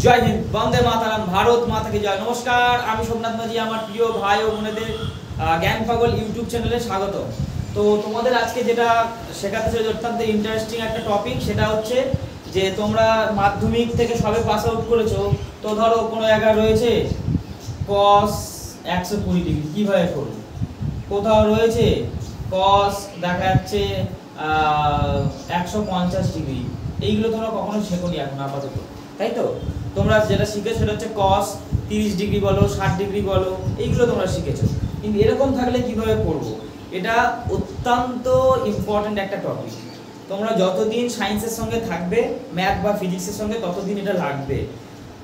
জয় হিন্দ, বন্দে মাতারাম, ভারত মাতাকে জয়। নমস্কার, আমি সোমনাথ মাঝি। আমার প্রিয় ভাই ও বোনেদের জ্ঞান পাগল ইউটিউব চ্যানেলে স্বাগত। তো তোমাদের আজকে যেটা শেখাতে চাই অত্যন্ত ইন্টারেস্টিং একটা টপিক, সেটা হচ্ছে যে তোমরা মাধ্যমিক থেকে সবে পাস আউট করেছো। তো ধরো কোনো জায়গা রয়েছে cos 120 ডিগ্রি, কীভাবে করবো? কোথাও রয়েছে cos দেখা যাচ্ছে 150 ডিগ্রি। এইগুলো তোমরা কখনো শেখোনি এখন আপাতত, তাই তো? তোমরা যেটা শিখেছো সেটা হচ্ছে cos 30 ডিগ্রি বলো, 60 ডিগ্রি বলো, এইগুলো তোমরা শিখেছো। কিন্তু এরকম থাকলে কিভাবে করবো, এটা অত্যন্ত ইম্পর্ট্যান্ট একটা টপিক। তোমরা যতদিন সায়েন্সের সঙ্গে থাকবে, ম্যাথ বা ফিজিক্সের সঙ্গে, ততদিন এটা লাগবে।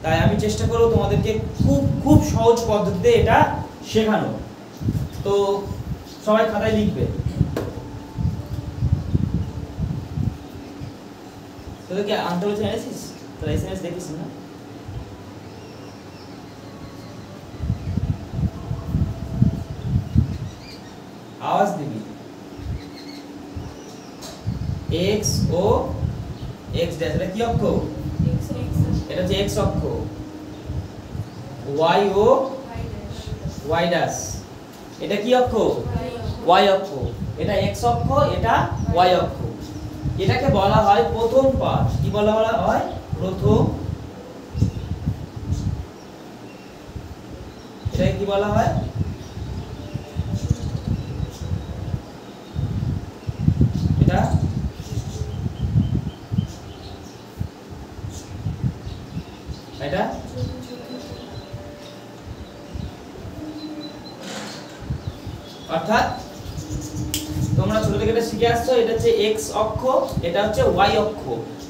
তাই আমি চেষ্টা করব তোমাদেরকে খুব সহজ পদ্ধতিতে এটা শেখানো। তো সবাই খাতায় লিখবে। তোদেরকে আনতে বলছে এনেছিস? তোরা এসএমএস দেখিস না? আওয়াজ দিবি। x ও x ড্যাশ, এটা কি অক্ষ? এটা হচ্ছে x অক্ষ। y ও y ড্যাশ, এটা কি অক্ষ? y অক্ষ। এটা x অক্ষ, এটা y অক্ষ। এটাকে বলা হয় প্রথম পাঠ। কি বলা হয়? প্রথম। এটাকে কি বলা হয়? এটা এটা অর্থাৎ তোমরা ছোট থেকে এটা শিখে আসছো, এটা হচ্ছে x অক্ষ, এটা হচ্ছে y অক্ষ।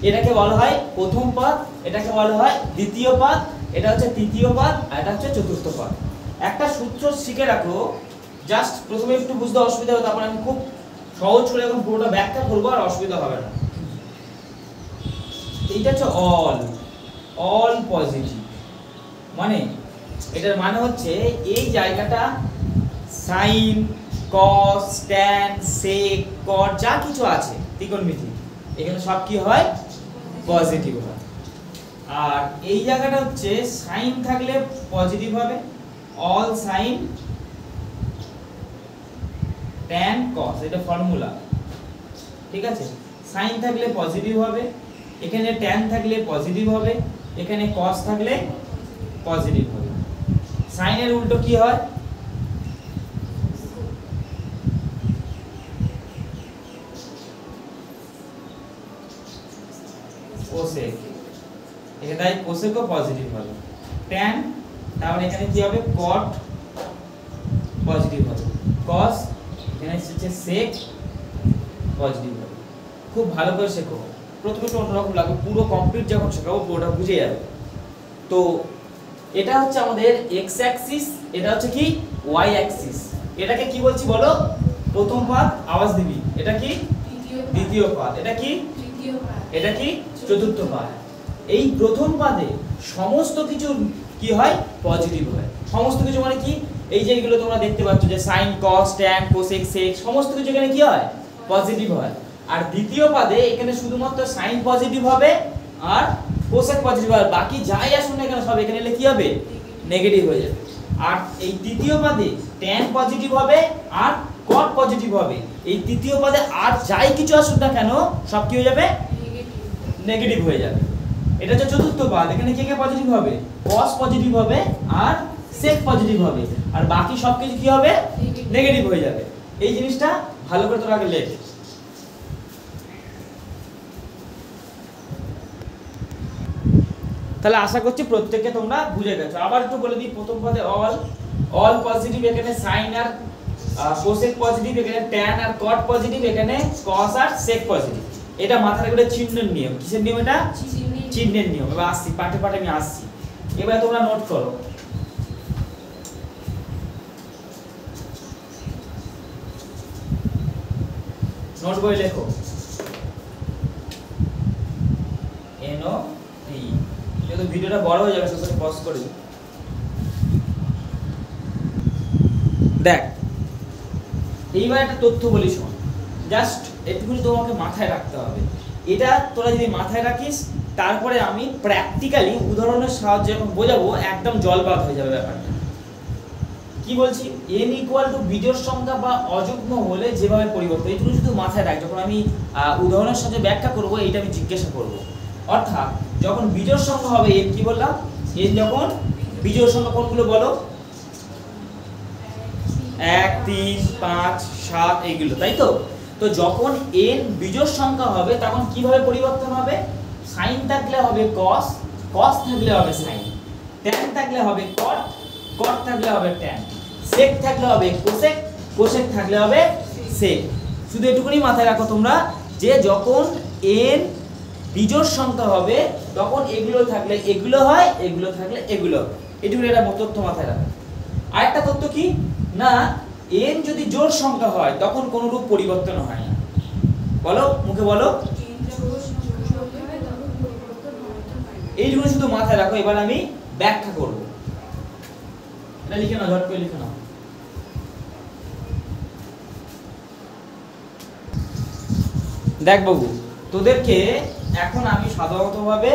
এটাকে বলা হয় প্রথম পাদ, এটাকে বলা হয় দ্বিতীয় পাদ, এটা হচ্ছে তৃতীয় পাদ, আর এটা হচ্ছে চতুর্থ পাদ। একটা সূত্র শিখে রাখো, জাস্ট প্রথমে একটু বুঝতে অসুবিধা হবে, তারপর আমি খুব সহজ করে এখন পুরোটা ব্যাখ্যা করবো, আর অসুবিধা হবে না। এইটা হচ্ছে অল পজিটিভ, মানে এটার মানে হচ্ছে এই জায়গাটা sign, cos, tan, sec, cot যা কিছু আছে ত্রিকোণমিতি, এখানে সব কি হয়? পজিটিভ হয়। আর এই জায়গাটা হচ্ছে সাইন থাকলে পজিটিভ হবে, অল সাইন tan cos, এটা ফর্মুলা, ঠিক আছে? সাইন থাকলে পজিটিভ হবে, এখানে tan থাকলে পজিটিভ হবে, এখানে cos থাকলে পজিটিভ হবে। সাইনের উল্টো কি হয়? কোসেক। এখানে কোসেকও পজিটিভ হবে। tan, তাহলে এখানে কি হবে? cot পজিটিভ হবে, cos এখানে হচ্ছে sec পজিটিভ হবে। খুব ভালো করে শেখো, প্রথমে একটু অন্যরকম লাগবে, পুরো কমপ্লিট যখন শেখাবো পুরোটা বুঝে যাবে। তো এটা হচ্ছে আমাদের x অ্যাক্সিস, এটা হচ্ছে কি y অ্যাক্সিস। এটাকে কি বলছি বলো? প্রথম পাদ, আওয়াজ দিবি। এটা কি? দ্বিতীয় পাদ। এটা কি? তৃতীয় পাদ। এটা কি? চতুর্থ পাদ। এই প্রথম পাদে সমস্ত কিছু কি হয়? পজিটিভ হয়। সমস্ত কিছু মানে কি? এই যে এগুলো তোমরা দেখতে পাচ্ছ যে sin, cos, tan, cosec, sec, সমস্ত কিছু এখানে কি হয়? পজিটিভ হয়। আর দ্বিতীয় পাদে এখানে শুধুমাত্র sin পজিটিভ হবে আর cosec পজিটিভ হবে, বাকি যাই আসুন না এখানে সব এখানে এলে কি হবে? নেগেটিভ হয়ে যাবে। আর এই তৃতীয় পাদে tan পজিটিভ হবে আর cot পজিটিভ হবে। এই তৃতীয় পাদে আর যাই কিছু আসুক না কেন সব কি হয়ে যাবে? নেগেটিভ হয়ে যাবে। এটা হচ্ছে চতুর্থ পাদ, এখানে কে কে পজিটিভ হবে? cos পজিটিভ হবে আর sec পজিটিভ হবে, আর বাকি সব কিছু কি হবে? নেগেটিভ হয়ে যাবে। এই জিনিসটা ভালো করে তোরা আগে লেখ। তাহলে আশা করছি প্রত্যেককে তোমরা বুঝে গেছো। আবার একটু বলে দিই, প্রথম পদে অল পজিটিভ, এখানে সাইন আর কোসেক পজিটিভ, এখানে tan আর cot পজিটিভ, এখানে cos আর sec পজিটিভ। এটা মাথায় রাখবে, চিহ্নের নিয়ম। কিসের নিয়ম এটা? চিহ্নের নিয়ম। এবার আসছি পাঠে পাঠে, আমি আসছি। এবার তোমরা নোট করো। নোট বই লেখো NO T। যেহেতু ভিডিওটা বড় হয়ে যাবে সেটা পজ করে দিই। দেখ, এইবার একটা তথ্য বলি, শোন, জাস্ট এটুকুনি তোমাকে মাথায় রাখতে হবে। এটা তোরা যদি মাথায় রাখিস, তারপরে আমি প্র্যাকটিক্যালি উদাহরণের সাহায্যে যখন বোঝাবো একদম জলবাদ হয়ে যাবে ব্যাপারটা। কি বলছি, n ইকুয়াল টু বিজোড় সংখ্যা বা অযুগ্ম হলে যেভাবে পরিবর্তন, এইটুকু শুধু মাথায় রাখ। যখন আমি উদাহরণের সাহায্যে ব্যাখ্যা করব, এইটা আমি জিজ্ঞাসা করব। অর্থাৎ যখন বিজোড় সংখ্যা হবে n, কি বললাম, n যখন বিজোড় সংখ্যা কোনগুলো বলো, 1 3 5 7 এইগুলো, তাই তো। তো যখন n বিজোড় সংখ্যা হবে তখন কিভাবে পরিবর্তন হবে, সাইন থাকলে হবে cos, cos থাকলে হবে সাইন, tan থাকলে হবে cot, cot থাকলে হবে tan, sec থাকলে হবে cosec, cosec থাকলে হবে sec। শুধু এটুকুনি মাথায় রাখো তোমরা যে যখন n বিজোড় সংখ্যা হবে তখন এগুলো থাকলে এগুলো হয়, এগুলো থাকলে এগুলো। এটুকু একটা তথ্য মাথায় রাখো। আরেকটা তথ্য কি না, n যদি জোড় সংখ্যা হয় তখন কোনো রূপ পরিবর্তন হয় না। বলো, মুখে বলো। এইটুকু শুধু মাথায় রাখো। এবার আমি ব্যাখ্যা করব। এটা লিখে নাও, ঝট করে লিখে নাও। দেখ বাবু, তোদেরকে এখন আমি সাধারণতভাবে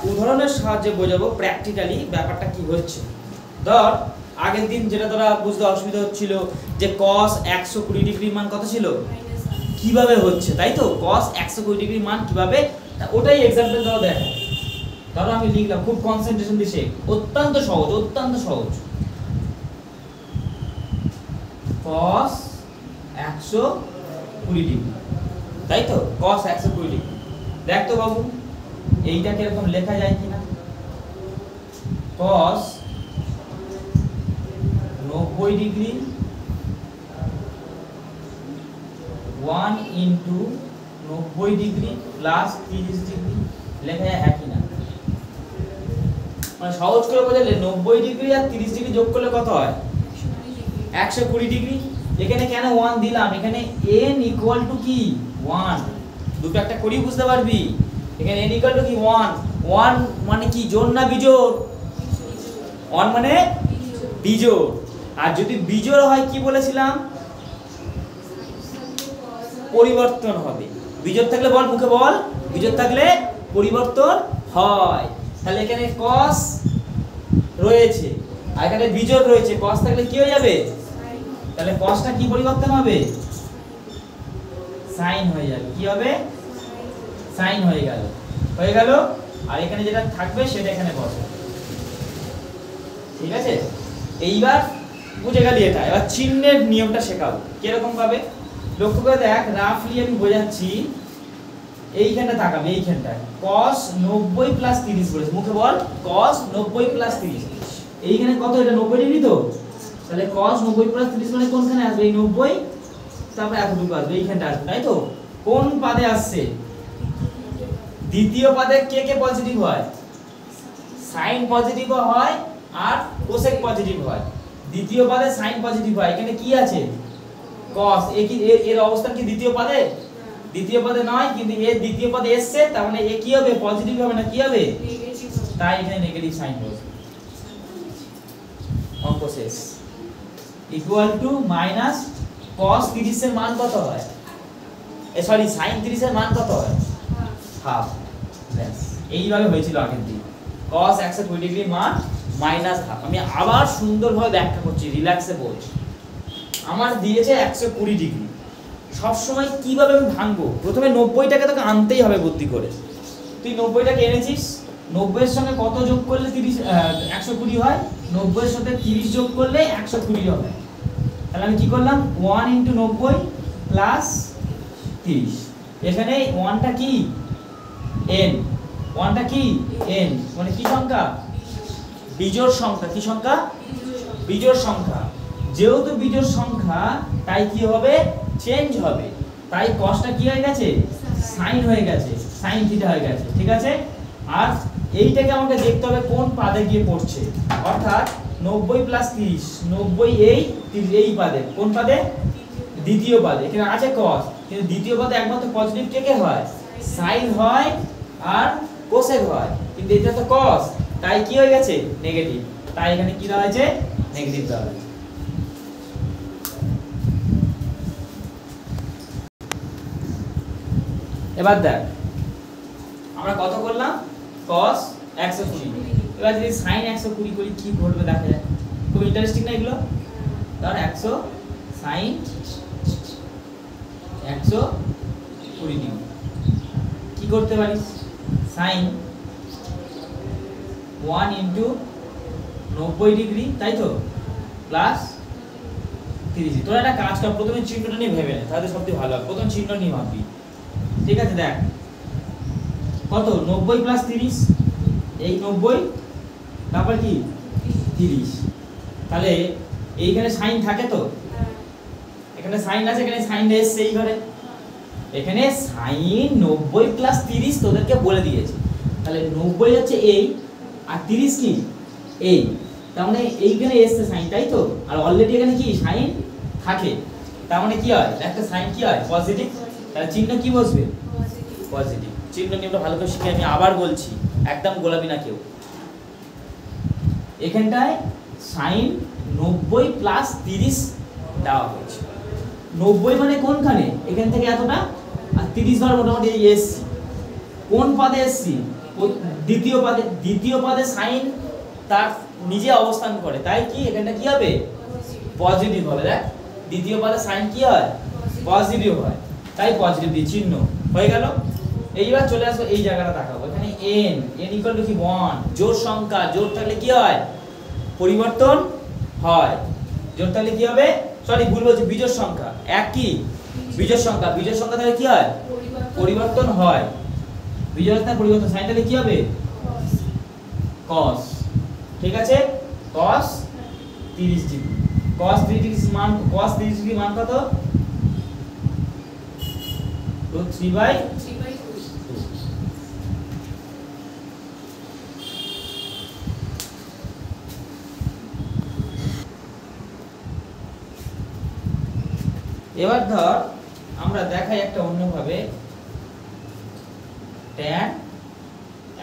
উদাহরণের সাহায্যে বোঝাবো প্র্যাকটিক্যালি ব্যাপারটা কি হচ্ছে। ধর আগের দিন যেটা তোরা বুঝতে অসুবিধা হচ্ছিল যে cos 120 ডিগ্রির মান কত ছিল, কিভাবে হচ্ছে, তাই তো। cos 120 ডিগ্রির মান কিভাবে, ওটাই एग्जांपल দাও। দেখ ধরো আমি লিখলাম, খুব কনসেন্ট্রেশন দিয়ে শেখ, অত্যন্ত সহজ, অত্যন্ত সহজ। cos 120 ডিগ্রি, তাই তো, cos 120 ডিগ্রি। দেখ তো বাবু এইটা কিরকম লেখা যায় কিনা। cos 90 degree 1 into 90 degree plus 30 degree লেখা যায় হ্যাঁ কিনা। মানে সহজ করে বোঝালে 90 ডিগ্রি আর 30 ডিগ্রি যোগ করলে কত হয়, 120 ডিগ্রি। এখানে কেন 1 দিলাম, এখানে n ইকুয়াল টু কি 1, দুটো একটা করি বুঝতে পারবি। এখানে n ইকুয়াল টু কি 1, 1 মানে কি জোড় না বিজোড়, 1 মানে বিজোড়। আর যদি বিজোড় হয় কি বলেছিলাম, পরিবর্তন হবে। বিজোড় থাকলে বল, মুখে বল, বিজোড় থাকলে পরিবর্তন হয়। তাহলে এখানে cos রয়েছে আর এখানে বিজোড় রয়েছে, cos থাকলে কি হয়ে যাবে, তাহলে cosটা কি পরিবর্তন হবে, sin হয়ে যাবে। কি হবে, sin হয়ে গেল, হয়ে গেল। আর এখানে যেটা থাকবে সেটা এখানে বসে, ঠিক আছে। এইবার বুঝে গেলি এটা। এবার চিহ্নের নিয়মটা শেখাবো কিরকম ভাবে, লক্ষ্য করে দেখ। রাফলি আমি বোঝাচ্ছি, এইখানটা তাকাবে, এইখানটায় cos 90 প্লাস 30 বলেছে, মুখে বল cos 90 প্লাস 30। এইখানে কত, এটা 90 ডিগ্রি তো, তাহলে cos 90 প্লাস 30 মানে কোনখানে আসবে, এই 90 তারপর এতটুকু আসবে, এইখানটা আসবে, তাই তো। কোন পাদে আসছে, দ্বিতীয় পাদে কে কে পজিটিভ হয়, সাইন পজিটিভ হয় আর কোসেক পজিটিভ হয়। দ্বিতীয় পাদে সাইন পজিটিভ হয়, এখানে কি আছে cos, এর অবস্থান কি দ্বিতীয় পাদে, দ্বিতীয় পদে নয়, কিন্তু এর দ্বিতীয় পদে এসেছে, তার মানে এ কি হবে, পজিটিভ হবে না কি হবে, তাই এখানে নেগেটিভ সাইন বসবে। অঙ্ক শেষ। ইকুয়াল টু মাইনাস cos 30 এর মান কত হয়, সরি sin 30 এর মান কত হয়, হাফ। ব্যাস এইভাবে হয়েছিল আগের দিন, cos 120 ডিগ্রি মান মাইনাস হাফ। আমি আবার সুন্দরভাবে ব্যাখ্যা করছি, রিল্যাক্সে বোঝ। আমার দিয়েছে 120 ডিগ্রি, সব সময় কিভাবে আমি ভাঙবো, প্রথমে 90টাকে তোকে আনতেই হবে বুদ্ধি করে। তুই 90টাকে এনেছিস, 90 এর সঙ্গে কত যোগ করলে 120 হয়, 90 এর সাথে 30 যোগ করলে 120 হবে। তাহলে আমি কি করলাম, 1 ইনটু 90 প্লাস 30। এখানে 1টা কি n, 1টা কি n, মানে কি সংখ্যা, বিজোড় সংখ্যা। কি সংখ্যা, বিজোড় সংখ্যা। যেহেতু বিজোড় সংখ্যা তাই কি হবে, চেঞ্জ হবে। তাই cosটা কি হয়ে গেছে, sin হয়ে গেছে, sin থিটা হয়ে গেছে, ঠিক আছে। আর এইটাকে আমাকে দেখতে হবে কোন পাদে গিয়ে পড়ছে, অর্থাৎ 90 প্লাস 30, 90 এই 30 এই পাদে, কোন পাদে, দ্বিতীয় পাদে। এখানে আছে cos, কিন্তু দ্বিতীয় পাদে একমাত্র পজিটিভ কে কে হয়, sin হয় আর cosec হয়, কিন্তু এটা তো cos, তাই কি হয়ে গেছে, নেগেটিভ। তাই এখানে কি দেওয়া হয়েছে, নেগেটিভ দেওয়া হয়েছে। এবার দেখ আমরা কত করলাম cos 120। এবার যদি sin 120 করি কি ঘটবে দেখা যায়, খুব ইন্টারেস্টিং না এগুলো। ধর 100 sin 120 ডিগ্রি কি করতে পারিস, sin 1 ইনটু 90 ডিগ্রি, তাই তো, প্লাস 30। তোরা একটা কাজ কর, প্রথমে চিহ্নটা নিয়ে ভেবে নে, তাহলে সবথেকে ভালো হবে। প্রথম চিহ্ন নিয়ে ভাববি, ঠিক আছে। দেখ কত 90 প্লাস 30, এই 90 তারপর কি 30, তাহলে এইখানে সাইন থাকে তো, এখানে সাইন আছে, এখানে সাইন এসছে এই ঘরে, এখানে সাইন 90 প্লাস 30 তোদেরকে বলে দিয়েছে। তাহলে 90 হচ্ছে এই আর 30 কি এই, তার মানে এইখানে এসছে সাইন, তাই তো। আর অলরেডি এখানে কি সাইন থাকে, তার মানে কি হয়, একটা সাইন কি হয় পজিটিভ, তাহলে চিহ্ন কি বসবে পজিটিভ। চিহ্ন নিয়মটা ভালো করে শিখে আমি আবার বলছি, একদম গোলাপি না কেউ। এখানটায় সাইন 90 প্লাস 30 দেওয়া হয়েছে। 90 মানে কোনখানে, এখান থেকে এতটা, আর 30 বার মোটামুটি এসছি। কোন পদে এসছি, দ্বিতীয় পদে। দ্বিতীয় পদে সাইন তার নিজে অবস্থান করে, তাই কি এখানটা কি হবে পজিটিভ হবে। দেখ দ্বিতীয় পদে সাইন কি হয় পজিটিভ হয়, তাই পজিটিভ দিয়ে চিহ্ন হয়ে গেল। এইবার চলে আসবো এই জায়গাটা দেখাবো, এখানে n ইকুয়াল টু কি 1, জোড় সংখ্যা, জোড় থাকলে কি হয় পরিবর্তন হয়, জোড় থাকলে কি হবে, সরি ভুল বলছি, বিজোড় সংখ্যা। এক কি বিজোড় সংখ্যা, বিজোড় সংখ্যা থাকলে কি হয় পরিবর্তন হয়, বিজোড় সংখ্যা পরিবর্তন, সাইন তাহলে কি হবে cos, ঠিক আছে, cos 30 ডিগ্রি। cos 30 ডিগ্রি মান, cos 30 ডিগ্রি মান কত, √3/2। এবার ধর আমরা দেখাই একটা অন্যভাবে, tan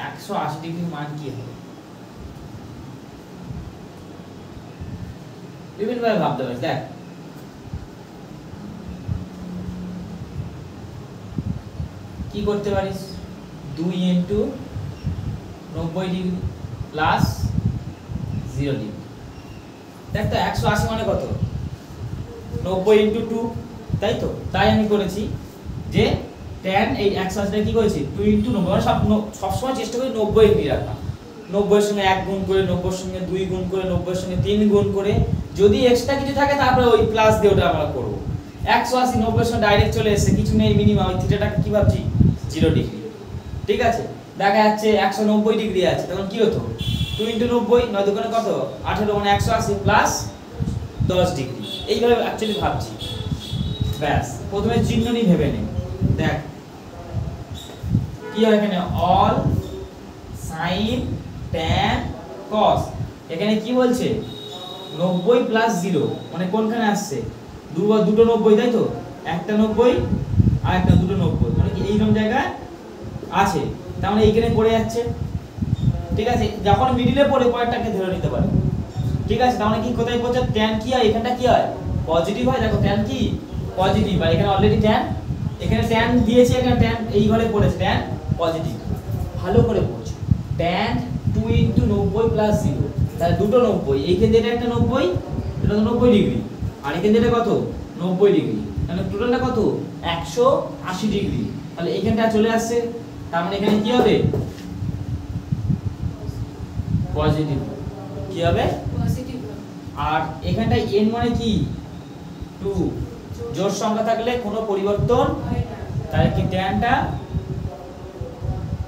180 ডিগ্রি মান কি হবে, বিভিন্ন ভাবে ভাবতে পারিস। দেখ কি করতে পারিস, 2 ইনটু 90 ডিগ্রি প্লাস 0 ডিগ্রি। দেখ তো 180 মানে কত, 90 ইনটু 2, তাই তো। তাই আমি করেছি যে tan এই 180 কি করেছি 2 ইনটু 90, মানে সব সময় চেষ্টা করি 90 ডিগ্রি রাখা। 90 এর সঙ্গে 1 গুণ করে, 90 এর সঙ্গে 2 গুণ করে, 90 এর সঙ্গে 3 গুণ করে, যদি এক্সট্রা কিছু থাকে তারপরে ওই প্লাস দিয়ে ওটা আমরা করব। 180 90 এর সঙ্গে ডাইরেক্ট চলে এসেছে, কিছু নেই মিনিমাম, ওই থিটাটাকে কি ভাবছি 0 ডিগ্রি, ঠিক আছে। দেখা যাচ্ছে 190 ডিগ্রি আছে, তখন কি হতো 2 ইনটু 90, 9 দুগুণে কত 18, মানে 180 প্লাস 10 ডিগ্রি। এইভাবে অ্যাকচুয়ালি ভাবছি, ব্যাস। প্রথমে চিহ্ন নিয়ে ভেবে নে। দেখ কি হয় এখানে, অল সাইন tan cos, এখানে কি বলছে 90 প্লাস 0, মানে কোনখানে আসছে দুটো 90, তাই তো, একটা 90 আর একটা দুটো 90, মানে কি এইরকম জায়গায় আছে, তার মানে এইখানে পড়ে যাচ্ছে, ঠিক আছে। যখন মিডিলে পড়ে পয়েন্টটাকে ধরে নিতে পারে, ঠিক আছে। তার মানে কি কোথায় পড়ছে, tan কি হয় এখানটা কি হয় পজিটিভ হয়। দেখো tan কি পজিটিভ, আর এখানে অলরেডি tan, এখানে tan দিয়েছে, এখানে tan এই ঘরে পড়েছে tan পজিটিভ। ভালো করে পড়ছো, tan 2 ইনটু 90 প্লাস 0, তাহলে দুটো 90, এইখান থেকে একটা 90, এটা তো 90 ডিগ্রি, আর এখান থেকে কত 90 ডিগ্রি, তাহলে টোটালটা কত 180 ডিগ্রি। তাহলে এইখানটা চলে আসছে, তার মানে এখানে কি হবে পজিটিভ, কি হবে পজিটিভ। আর এখানটা n মানে কি 2, জোড় সংখ্যা থাকলে কোনো পরিবর্তন হয় না, তাহলে কি tanটা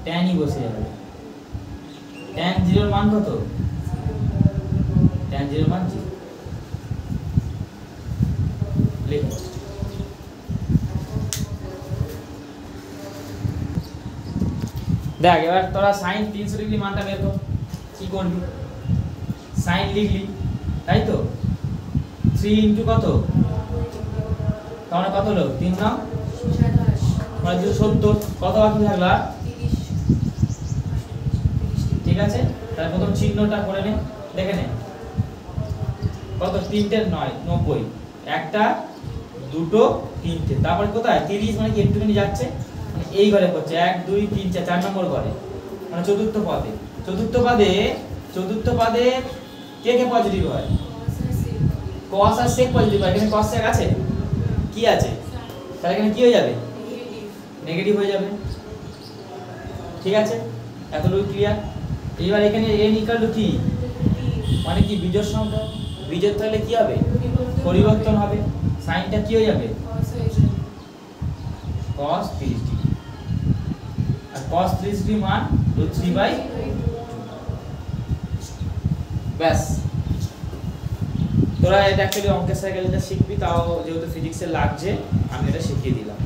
tanই বসে যাবে। tan 0 এর মান কত, tan 0 এর মান 0 লিখো। দেখ এবার তোরা sin 300 ডিগ্রি মানটা বের কর, কি করবি, sin লিখলি, তাই তো, 3 ইনটু কত, তাহলে কত হলো 3 নাও মানে 270, কত বাকি থাকলো আর 30, ঠিক আছে। তাহলে প্রথম চিহ্নটা করে নে, দেখে নে কত, 3টে 9 90, একটা দুটো তিনটে, তারপরে কোথায় 30, মানে কি একটুখানি যাচ্ছে, মানে এই ঘরে করছে 1 2 3 4 4 নম্বর ঘরে, মানে চতুর্থ পদে। চতুর্থ পদে কে কে পজিটিভ হয়? cos আর sec পজিটিভ হয়। এখানে cos sec আছে, কি আছে? তাহলে এখানে কি হয়ে যাবে? নেগেটিভ হয়ে যাবে। ঠিক আছে, এতটুকু ক্লিয়ার। এবার এখানে n ইকুয়াল টু কি, মানে কি বিজোড় সংখ্যা, বিজোড় তাহলে কি হবে? পরিবর্তন হবে, সাইনটা কি হয়ে যাবে? cos 30 degree. আর cos 30 ডিগ্রি মান √3/2। ব্যাস, তোরা এটা অ্যাকচুয়ালি অঙ্কের সাইকেলটা শিখবি, তাও যেহেতু ফিজিক্সে লাগছে আমি এটা শিখিয়ে দিলাম।